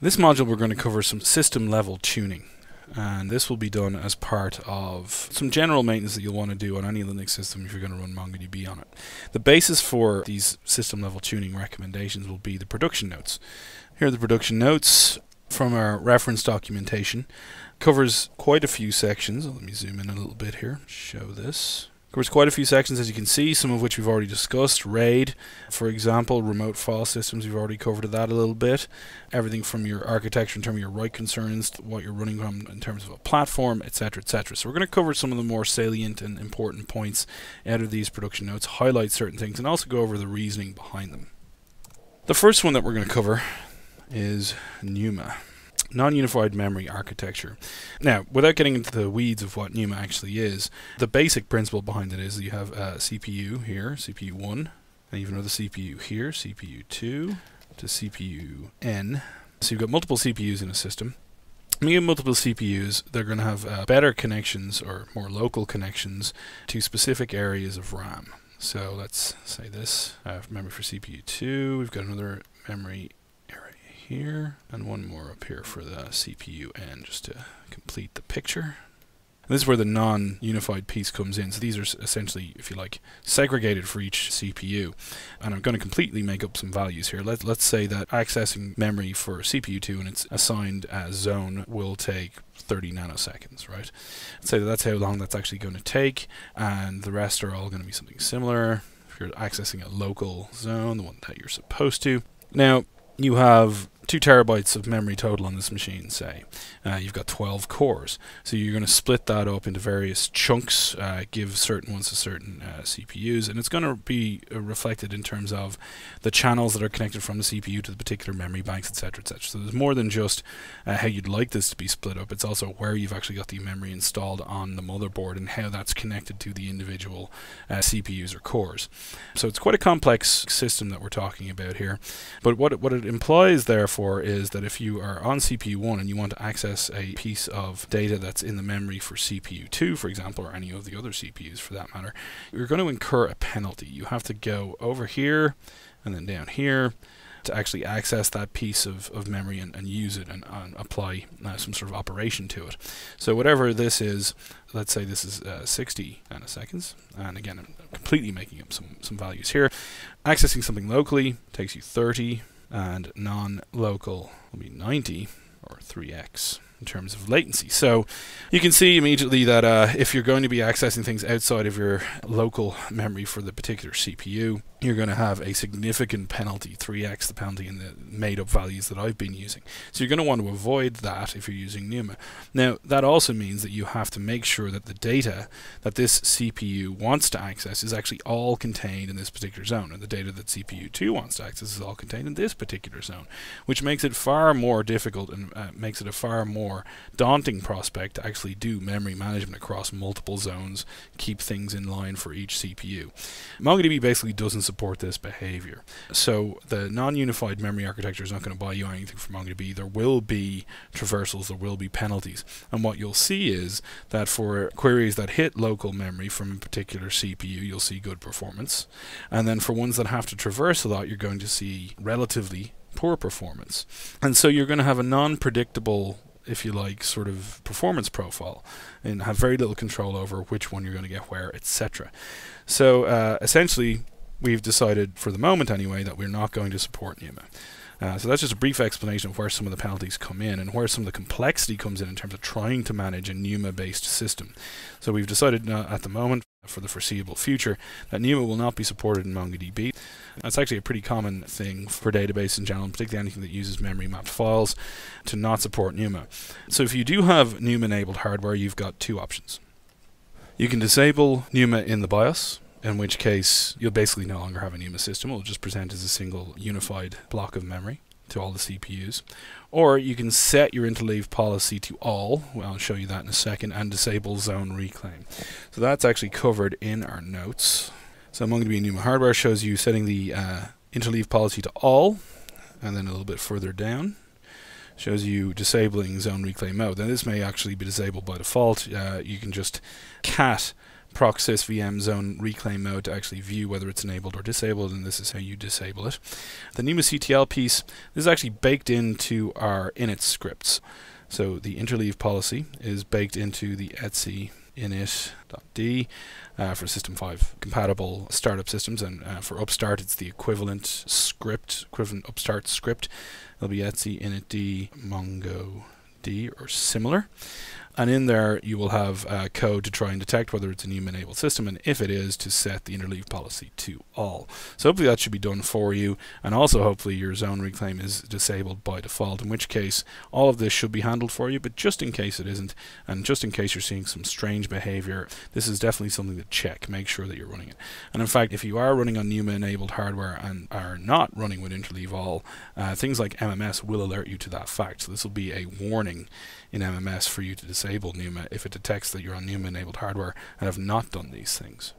This module we're going to cover some system level tuning, and this will be done as part of some general maintenance that you'll want to do on any Linux system if you're going to run MongoDB on it. The basis for these system level tuning recommendations will be the production notes. Here are the production notes from our reference documentation. Covers quite a few sections. Let me zoom in a little bit here, show this. Covers quite a few sections, as you can see, some of which we've already discussed. RAID, for example, remote file systems, we've already covered that a little bit. Everything from your architecture in terms of your write concerns, to what you're running on in terms of a platform, etc., etc. So we're going to cover some of the more salient and important points out of these production notes, highlight certain things, and also go over the reasoning behind them. The first one that we're going to cover is NUMA. Non-unified memory architecture. Now, without getting into the weeds of what NUMA actually is, the basic principle behind it is that you have a CPU here, CPU 1, and you have another CPU here, CPU 2, to CPU N. So you've got multiple CPUs in a system. When you have multiple CPUs, they're going to have better connections or more local connections to specific areas of RAM. So let's say this, memory for CPU 2, we've got another memory here, and one more up here for the CPU N, just to complete the picture. And this is where the non-unified piece comes in. So these are essentially, if you like, segregated for each CPU. And I'm going to completely make up some values here. Let's say that accessing memory for CPU 2 and it's assigned as zone will take 30 nanoseconds, right? Let's say that's how long that's actually going to take, and the rest are all going to be something similar. If you're accessing a local zone, the one that you're supposed to. Now, you have 2 terabytes of memory total on this machine, say. You've got 12 cores. So you're going to split that up into various chunks, give certain ones to certain CPUs, and it's going to be reflected in terms of the channels that are connected from the CPU to the particular memory banks, etc., etc. So there's more than just how you'd like this to be split up. It's also where you've actually got the memory installed on the motherboard and how that's connected to the individual CPUs or cores. So it's quite a complex system that we're talking about here. But what it implies, therefore, is that if you are on CPU 1 and you want to access a piece of data that's in the memory for CPU 2, for example, or any of the other CPUs for that matter, you're going to incur a penalty. You have to go over here and then down here to actually access that piece of memory and use it and apply some sort of operation to it. So whatever this is, let's say this is 60 nanoseconds, and again, I'm completely making up some values here. Accessing something locally takes you 30, and non-local will be 90, or 3x in terms of latency. So you can see immediately that if you're going to be accessing things outside of your local memory for the particular CPU, you're going to have a significant penalty, 3x the penalty in the made-up values that I've been using. So you're going to want to avoid that if you're using NUMA. Now, that also means that you have to make sure that the data that this CPU wants to access is actually all contained in this particular zone, and the data that CPU 2 wants to access is all contained in this particular zone, which makes it far more difficult and makes it a far more daunting prospect to actually do memory management across multiple zones, keep things in line for each CPU. MongoDB basically doesn't support this behavior. So the non-unified memory architecture is not going to buy you anything from MongoDB. There will be traversals, there will be penalties. And what you'll see is that for queries that hit local memory from a particular CPU, you'll see good performance. And then for ones that have to traverse a lot, you're going to see relatively poor performance. And so you're going to have a non-predictable, if you like, sort of performance profile and have very little control over which one you're going to get where, etc. So essentially, we've decided, for the moment anyway, that we're not going to support NUMA. So that's just a brief explanation of where some of the penalties come in and where some of the complexity comes in terms of trying to manage a NUMA-based system. So we've decided at the moment, for the foreseeable future, that NUMA will not be supported in MongoDB. That's actually a pretty common thing for database in general, particularly anything that uses memory mapped files, to not support NUMA. So if you do have NUMA-enabled hardware, you've got 2 options. You can disable NUMA in the BIOS, in which case you'll basically no longer have a NUMA system. It will just present as a single unified block of memory to all the CPUs. Or you can set your interleave policy to all, well, I'll show you that in a second, and disable zone reclaim. So that's actually covered in our notes. So MongoDB NUMA hardware shows you setting the interleave policy to all, and then a little bit further down shows you disabling zone reclaim mode. Now this may actually be disabled by default. You can just cat procsys VM zone reclaim mode to actually view whether it's enabled or disabled, and this is how you disable it. The NUMA CTL piece, this is actually baked into our init scripts. So the interleave policy is baked into the etc init.d for System 5 compatible startup systems, and for Upstart it's the equivalent Upstart script. It'll be etc init.d MongoDB or similar. And in there you will have code to try and detect whether it's a NUMA enabled system, and if it is, to set the interleave policy to all. So hopefully that should be done for you, and also hopefully your zone reclaim is disabled by default, in which case all of this should be handled for you. But just in case it isn't, and just in case you're seeing some strange behavior, this is definitely something to check. Make sure that you're running it. And in fact, if you are running on NUMA enabled hardware and are not running with interleave all, things like MMS will alert you to that fact. So this will be a warning in MMS for you to disable NUMA if it detects that you're on NUMA enabled hardware and have not done these things.